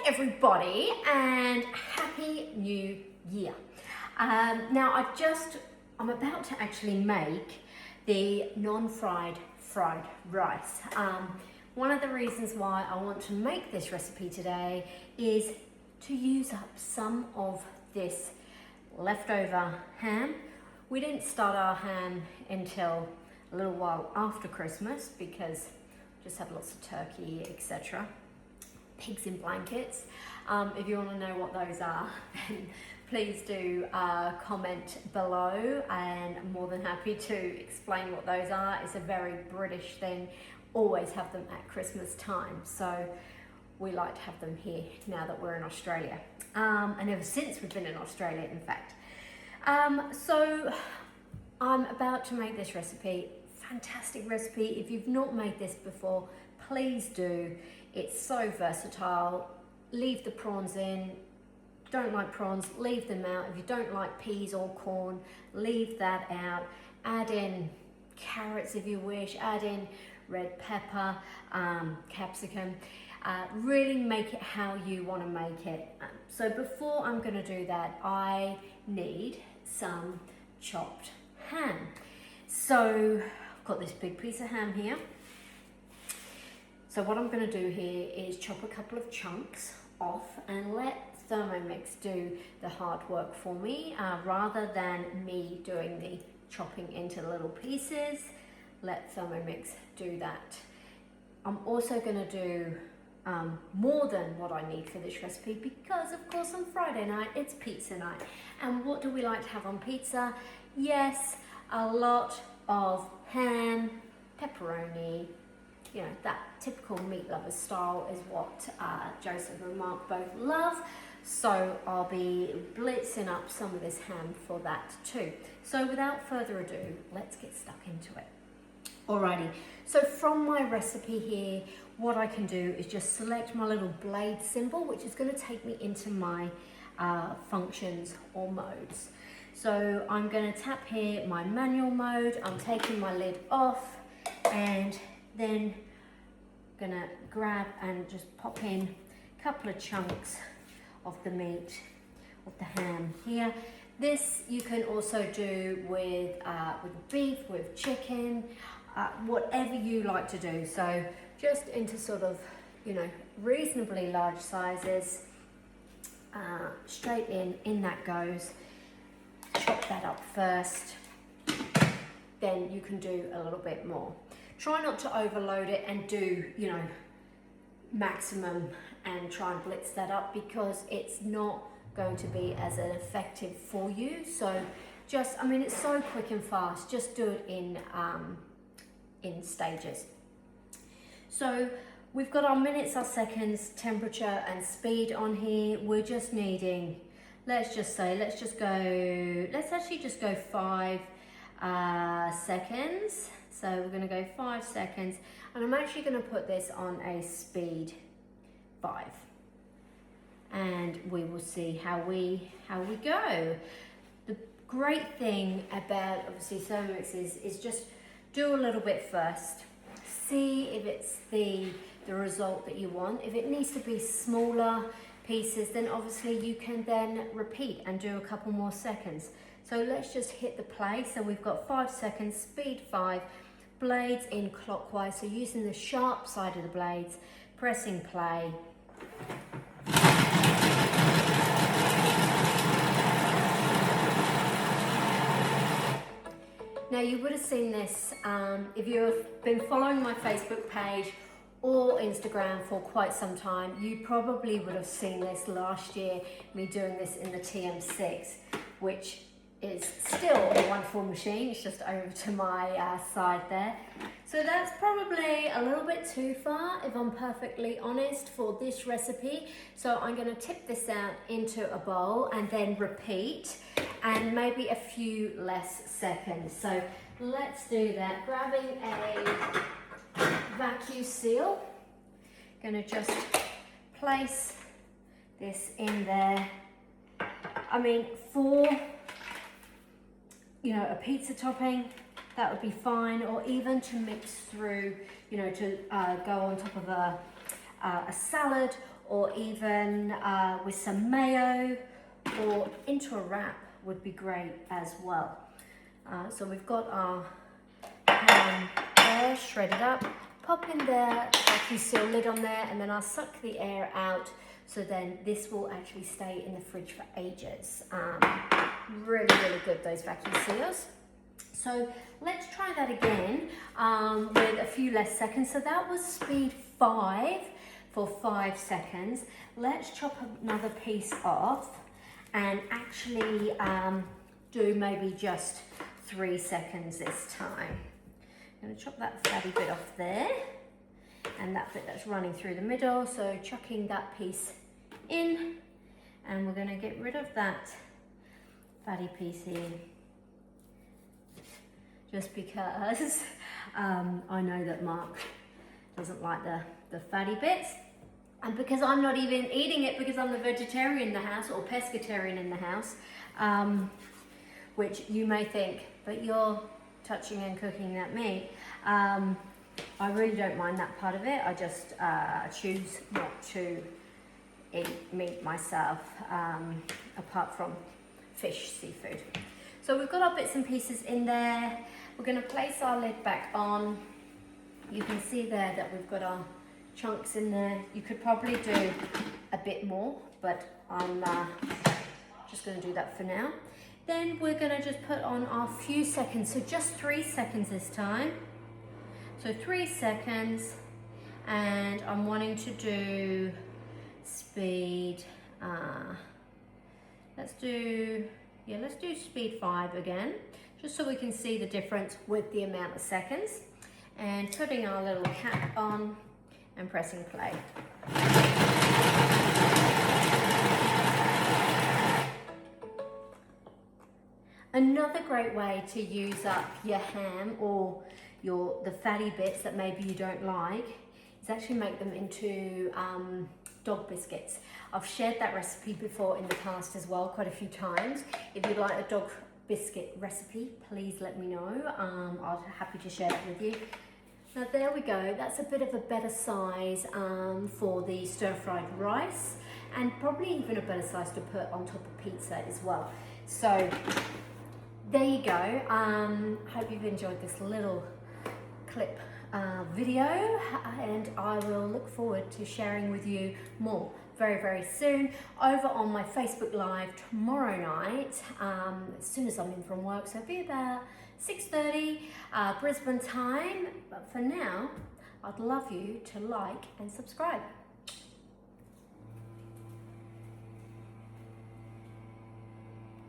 everybody, and Happy New Year. Now I'm about to actually make the non-fried fried rice. One of the reasons why I want to make this recipe today is to use up some of this leftover ham. We didn't start our ham until a little while after Christmas because we just had lots of turkey, etc. Pigs in blankets. If you want to know what those are, then please do comment below, and I'm more than happy to explain what those are. It's a very British thing, always have them at Christmas time, so we like to have them here now that we're in Australia, and ever since we've been in Australia, in fact. So I'm about to make this recipe, fantastic recipe. If you've not made this before, please do. It's so versatile. Leave the prawns in. Don't like prawns, leave them out. If you don't like peas or corn, leave that out. Add in carrots if you wish, add in red pepper, capsicum. Really make it how you want to make it. So before I'm going to do that, I need some chopped ham. So I've got this big piece of ham here. So what I'm going to do here is chop a couple of chunks off and let Thermomix do the hard work for me, rather than me doing the chopping into little pieces. Let Thermomix do that. I'm also going to do more than what I need for this recipe because, of course, on Friday night it's pizza night. And what do we like to have on pizza? Yes, a lot of ham, pepperoni, you know, that typical meat lovers style is what Joseph and Mark both love. So I'll be blitzing up some of this ham for that too. So without further ado, let's get stuck into it. Alrighty, so from my recipe here, what I can do is just select my little blade symbol, which is going to take me into my functions or modes. So I'm going to tap here my manual mode. I'm taking my lid off and then gonna grab and just pop in a couple of chunks of the meat, of the ham here. This you can also do with beef, with chicken, whatever you like to do. So just into sort of, you know, reasonably large sizes, straight in that goes. Chop that up first, then you can do a little bit more. Try not to overload it and do, you know, maximum and try and blitz that up because it's not going to be as effective for you. So just, I mean, it's so quick and fast. Just do it in stages. So we've got our minutes, our seconds, temperature and speed on here. We're just needing, let's actually just go 5 seconds. So we're going to go 5 seconds, and I'm actually going to put this on a speed 5, and we will see how we go. The great thing about obviously Thermomix is just do a little bit first, see if it's the result that you want. If it needs to be smaller pieces, then obviously you can then repeat and do a couple more seconds. So let's just hit the play. So we've got 5 seconds, speed 5, blades in clockwise. So using the sharp side of the blades, pressing play. Now you would have seen this if you've been following my Facebook page or Instagram for quite some time. You probably would have seen this last year, me doing this in the TM6, which is still a wonderful machine. It's just over to my side there. So that's probably a little bit too far, if I'm perfectly honest, for this recipe. So I'm going to tip this out into a bowl and then repeat, and maybe a few less seconds. So let's do that. Grabbing a vacuum seal. Going to just place this in there. I mean, for a pizza topping, that would be fine, or even to mix through, to go on top of a a salad, or even with some mayo, or into a wrap would be great as well. So we've got our ham there shredded up. Pop in there, vacuum seal lid on there, and then I'll suck the air out, so then this will actually stay in the fridge for ages. Really, really good, those vacuum seals. So let's try that again with a few less seconds. So that was speed 5 for 5 seconds. Let's chop another piece off and actually do maybe just 3 seconds this time. I'm going to chop that fatty bit off there, and that bit that's running through the middle. So chucking that piece in, and we're going to get rid of that fatty piece here, just because I know that Mark doesn't like the fatty bits, and because I'm not even eating it because I'm the vegetarian in the house, or pescatarian in the house, which you may think, but you're touching and cooking that meat. I really don't mind that part of it. I just choose not to eat meat myself, apart from fish, seafood. So we've got our bits and pieces in there. We're going to place our lid back on. You can see there that we've got our chunks in there. You could probably do a bit more, but I'm just going to do that for now. Then we're going to just put on our few seconds, so just 3 seconds this time. So 3 seconds, and I'm wanting to do speed, let's do speed 5 again, just so we can see the difference with the amount of seconds. And putting our little cap on and pressing play. Another great way to use up your ham or the fatty bits that maybe you don't like is actually make them into dog biscuits. I've shared that recipe before in the past as well, quite a few times. If you'd like a dog biscuit recipe, please let me know. I'll be happy to share that with you. Now there we go, that's a bit of a better size for the stir-fried rice, and probably even a better size to put on top of pizza as well. So there you go. Hope you've enjoyed this little clip video, and I will look forward to sharing with you more very, very soon over on my Facebook Live tomorrow night, as soon as I'm in from work. So it'll be about 6:30 Brisbane time. But for now, I'd love you to like and subscribe.